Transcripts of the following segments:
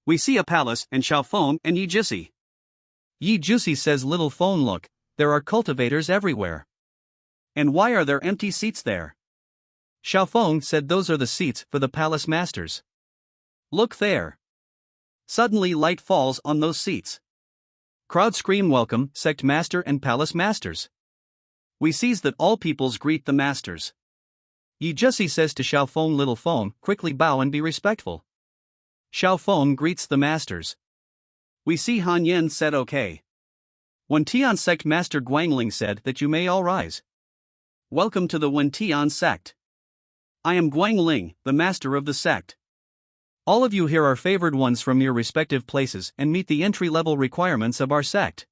We see a palace and Xiaofeng and Yi Jisi. Yi Jisi says, little phone, look, there are cultivators everywhere. And why are there empty seats there? Xiaofeng said, those are the seats for the palace masters. Look there. Suddenly light falls on those seats. Crowd scream welcome, sect master and palace masters. We sees that all peoples greet the masters. Yi Jisi says to Xiaofeng, little phone, quickly bow and be respectful. Xiaofeng greets the masters. We see Han Yan said okay. Wentian sect master Guangling said that you may all rise. Welcome to the Wentian sect. I am Guangling, the master of the sect. All of you here are favored ones from your respective places and meet the entry-level requirements of our sect.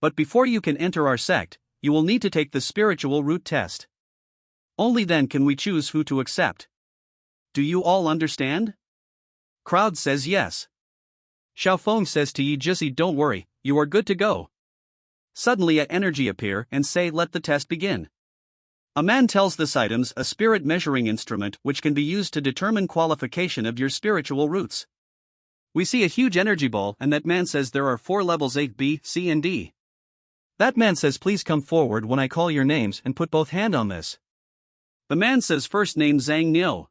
But before you can enter our sect, you will need to take the spiritual root test. Only then can we choose who to accept. Do you all understand? Crowd says yes. Xiaofeng says to Yi Jisi, don't worry, you are good to go. Suddenly a energy appear and say, let the test begin. A man tells this items a spirit measuring instrument which can be used to determine qualification of your spiritual roots. We see a huge energy ball and that man says there are 4 levels A, B, C and D. That man says, please come forward when I call your names and put both hand on this. The man says first name Zhang Niu.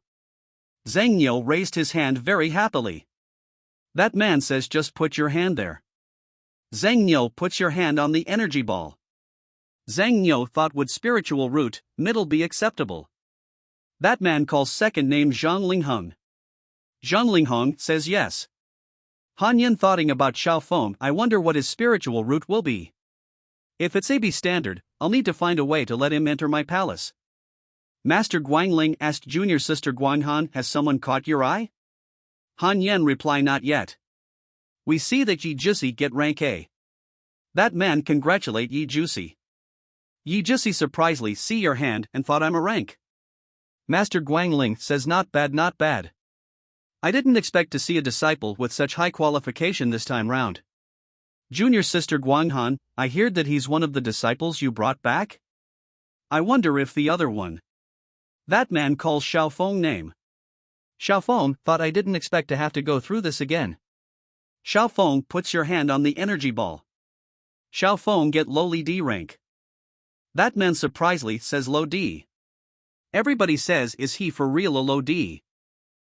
Zhang Niu raised his hand very happily. That man says just put your hand there. Zhang Niu puts your hand on the energy ball. Zhang Niu thought would spiritual root, middle be acceptable. That man calls second name Zhang Lingheng. Zhang Lingheng says yes. Han Yan thoughting about Xiaofeng, I wonder what his spiritual root will be. If it's AB standard, I'll need to find a way to let him enter my palace. Master Guangling asked junior sister Guanghan, has someone caught your eye? Han Yan reply, not yet. We see that Yi Jisi get rank A. That man congratulate Yi Jisi. Yi Jisi surprisingly see your hand and thought I'm a rank. Master Guangling says, not bad, not bad. I didn't expect to see a disciple with such high qualification this time round. Junior sister Guanghan, I heard that he's one of the disciples you brought back? I wonder if the other one. That man calls Xiaofeng name. Xiaofeng thought, I didn't expect to have to go through this again. Xiaofeng puts your hand on the energy ball. Xiaofeng get lowly D rank. That man surprisingly says low D. Everybody says, is he for real a low D?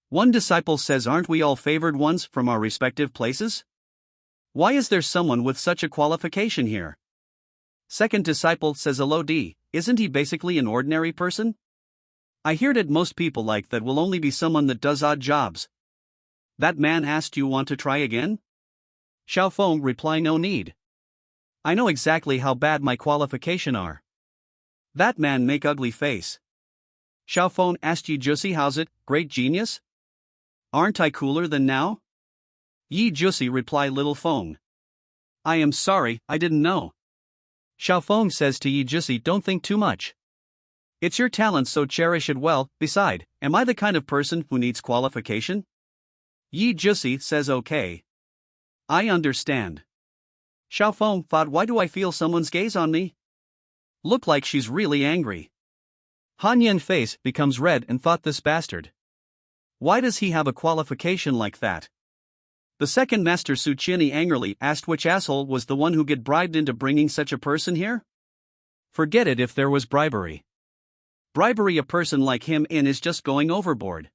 One disciple says, aren't we all favored ones from our respective places? Why is there someone with such a qualification here? Second disciple says a low D, isn't he basically an ordinary person? I hear that most people like that will only be someone that does odd jobs. That man asked, you want to try again? Xiaofeng reply, no need. I know exactly how bad my qualification are. That man make ugly face. Xiaofeng asked Yi Jisi, how's it, great genius? Aren't I cooler than now? Yi Jisi reply, little Feng. I am sorry, I didn't know. Xiaofeng says to Yi Jisi, don't think too much. It's your talent, so cherish it well. Beside, am I the kind of person who needs qualification? Yi Jisi says okay. I understand. Xiaofeng thought, why do I feel someone's gaze on me? Look like she's really angry. Han Yan's face becomes red and thought, this bastard. Why does he have a qualification like that? The second master Su Qianni angrily asked which asshole was the one who get bribed into bringing such a person here? Forget it if there was bribery. Bribery a person like him in is just going overboard.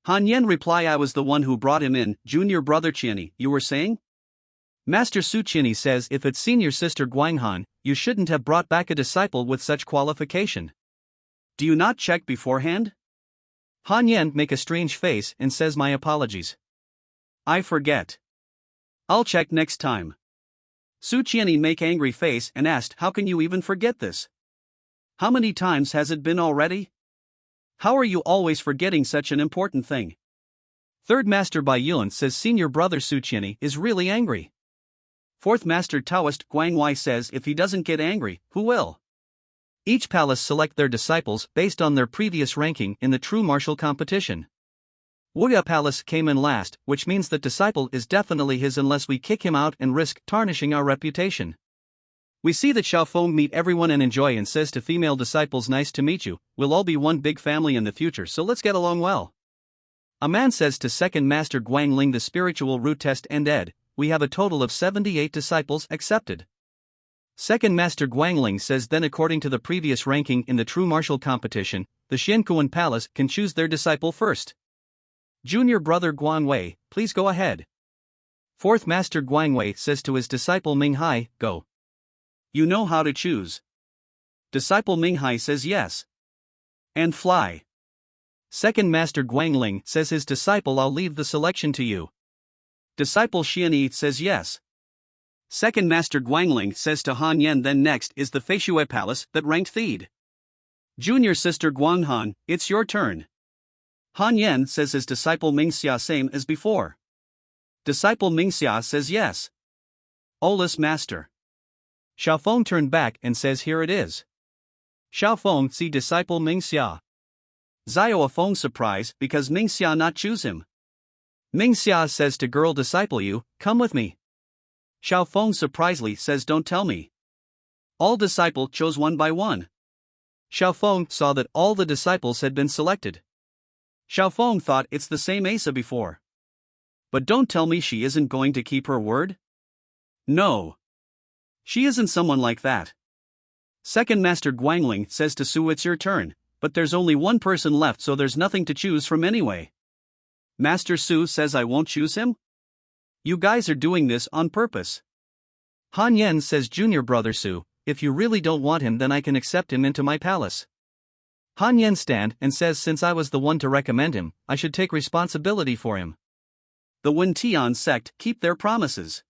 Han Yan reply, I was the one who brought him in. Junior brother Qianni, you were saying? Master Su Qianni says, if it's senior sister Guanghan, you shouldn't have brought back a disciple with such qualification. Do you not check beforehand? Han Yan make a strange face and says, my apologies. I forget. I'll check next time. Su Qianni make angry face and asked, how can you even forget this? How many times has it been already? How are you always forgetting such an important thing? Third master Bai Yuan says, senior brother Su Qianni is really angry. Fourth master Taoist Guang Wei says, if he doesn't get angry, who will? Each palace select their disciples based on their previous ranking in the true martial competition. Wuya Palace came in last, which means that disciple is definitely his unless we kick him out and risk tarnishing our reputation. We see that Xiaofeng meet everyone and enjoy and says to female disciples, nice to meet you, we'll all be one big family in the future, so let's get along well. A man says to second master Guangling the spiritual root test ended, we have a total of 78 disciples accepted. Second master Guangling says then according to the previous ranking in the true martial competition, the Xiankuan Palace can choose their disciple first. Junior brother Guangwei, please go ahead. Fourth master Guangwei says to his disciple Minghai, go. You know how to choose. Disciple Minghai says yes. And fly. Second master Guangling says his disciple I'll leave the selection to you. Disciple Xianyi says yes. Second master Guangling says to Han Yan then next is the Feishui Palace that ranked third. Junior sister Guanghan, it's your turn. Han Yan says his disciple Mingxia same as before. Disciple Mingxia says yes. Olus master. Xiaofeng turned back and says here it is. Xiaofeng see disciple Mingxia. Zio a Feng surprise because Mingxia not choose him. Mingxia says to girl disciple you, come with me. Xiaofeng surprisingly says don't tell me. All disciple chose one by one. Xiaofeng saw that all the disciples had been selected. Xiaofeng thought it's the same Asa before. But don't tell me she isn't going to keep her word? No. She isn't someone like that. Second master Guangling says to Su it's your turn, but there's only one person left so there's nothing to choose from anyway. Master Su says I won't choose him? You guys are doing this on purpose. Han Yan says junior brother Su, if you really don't want him then I can accept him into my palace. Han Yan stand and says since I was the one to recommend him, I should take responsibility for him. The Wen Tian sect keep their promises.